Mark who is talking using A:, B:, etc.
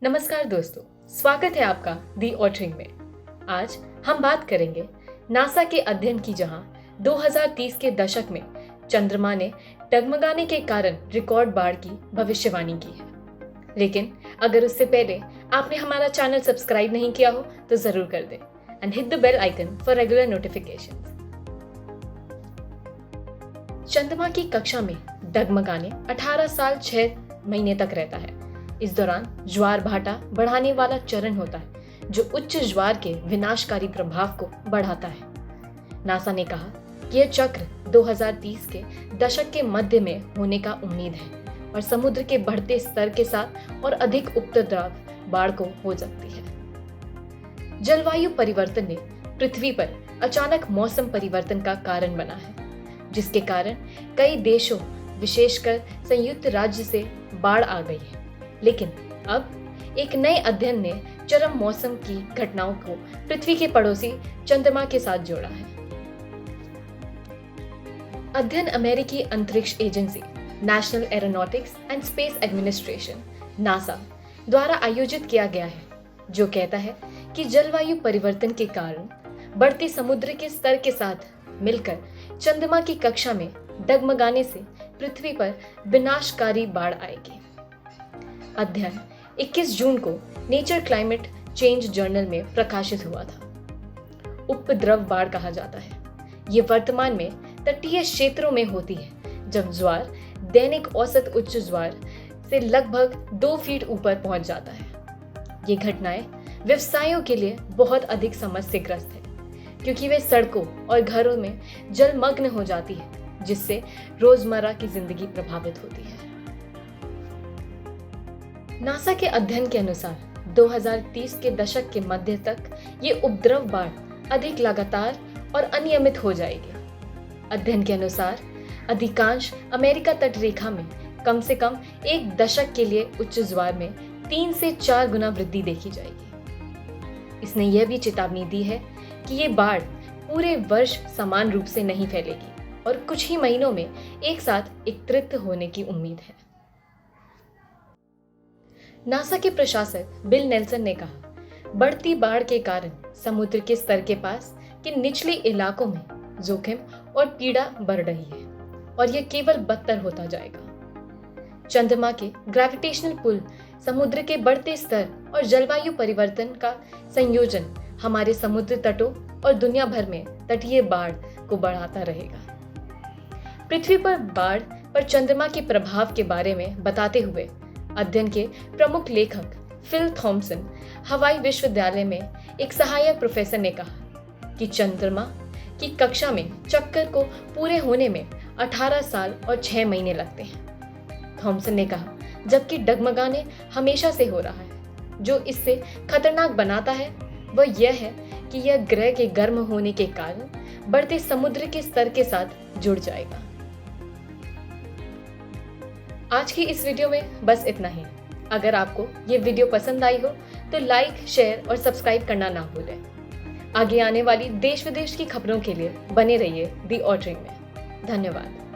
A: नमस्कार दोस्तों, स्वागत है आपका दी ऑटरिंग में। आज हम बात करेंगे नासा के अध्ययन की, जहां 2030 के दशक में चंद्रमा ने डगमगाने के कारण रिकॉर्ड बाढ़ की भविष्यवाणी की है। लेकिन अगर उससे पहले आपने हमारा चैनल सब्सक्राइब नहीं किया हो तो जरूर कर दें and hit the bell icon for regular notifications. चंद्रमा की कक्षा में डगमगाने 18 साल 6 महीने तक रहता है। इस दौरान ज्वार भाटा बढ़ाने वाला चरण होता है जो उच्च ज्वार के विनाशकारी प्रभाव को बढ़ाता है। नासा ने कहा कि यह चक्र 2030 के दशक के मध्य में होने का उम्मीद है और समुद्र के बढ़ते स्तर के साथ और अधिक उपद्रव बाढ़ को हो सकती है। जलवायु परिवर्तन ने पृथ्वी पर अचानक मौसम परिवर्तन का कारण बना है, जिसके कारण कई देशों विशेषकर संयुक्त राज्य से बाढ़ आ गई है। लेकिन अब एक नए अध्ययन ने चरम मौसम की घटनाओं को पृथ्वी के पड़ोसी चंद्रमा के साथ जोड़ा है। अध्ययन अमेरिकी अंतरिक्ष agency national aeronautics and space administration NASA द्वारा आयोजित किया गया है, जो कहता है कि जलवायु परिवर्तन के कारण बढ़ते समुद्र के स्तर के साथ मिलकर चंद्रमा की कक्षा में डगमगाने से पृथ्वी पर विनाशकारी बाढ़ आएगी। अध्ययन 21 जून को नेचर क्लाइमेट चेंज जर्नल में प्रकाशित हुआ था। उपद्रव बाढ़ कहा जाता है। ये वर्तमान में तटीय क्षेत्रों में होती है, जब ज्वार दैनिक औसत उच्च ज्वार से लगभग 2 फीट ऊपर पहुंच जाता है। ये घटनाएं व्यवसायों के लिए बहुत अधिक समस्याग्रस्त है, क्योंकि वे सड़कों और घरों में जलमग्न हो जाती है, जिससे रोजमर्रा की जिंदगी प्रभावित होती है। नासा के अध्ययन के अनुसार 2030 के दशक के मध्य तक ये उपद्रव बाढ़ अधिक लगातार और अनियमित हो जाएगी। अध्ययन के अनुसार अधिकांश अमेरिका तट रेखा में कम से कम एक दशक के लिए उच्च ज्वार में 3 से 4 गुना वृद्धि देखी जाएगी। इसने यह भी चेतावनी दी है कि ये बाढ़ पूरे वर्ष समान रूप से नहीं फैलेगी और कुछ ही महीनों में एक साथ एकत्रित होने की उम्मीद है। नासा के प्रशासक बिल नेल्सन ने कहा, बढ़ती बाढ़ के कारण समुद्र के स्तर के पास के निचले इलाकों में जोखिम और पीड़ा बढ़ रही है और यह केवल बदतर होता जाएगा। चंद्रमा के ग्रेविटेशनल पुल, समुद्र के बढ़ते स्तर और जलवायु परिवर्तन का संयोजन हमारे समुद्र तटों और दुनिया भर में तटीय बाढ़ को बढ़ाता रहेगा। पृथ्वी पर बाढ़ पर चंद्रमा के प्रभाव के बारे में बताते हुए अध्ययन के प्रमुख लेखक फिल थॉम्सन हवाई विश्वविद्यालय में एक सहायक प्रोफेसर ने कहा कि चंद्रमा की कक्षा में चक्कर को पूरे होने में 18 साल और 6 महीने लगते हैं। थॉम्सन ने कहा, जबकि डगमगाने हमेशा से हो रहा है। जो इससे खतरनाक बनाता है वह यह है कि यह ग्रह के गर्म होने के कारण बढ़ते समुद्र के स्तर के साथ जुड़ जाएगा। आज की इस वीडियो में बस इतना ही। अगर आपको ये वीडियो पसंद आई हो तो लाइक, शेयर और सब्सक्राइब करना ना भूलें। आगे आने वाली देश विदेश की खबरों के लिए बने रहिए दी ऑटरिंग में। धन्यवाद।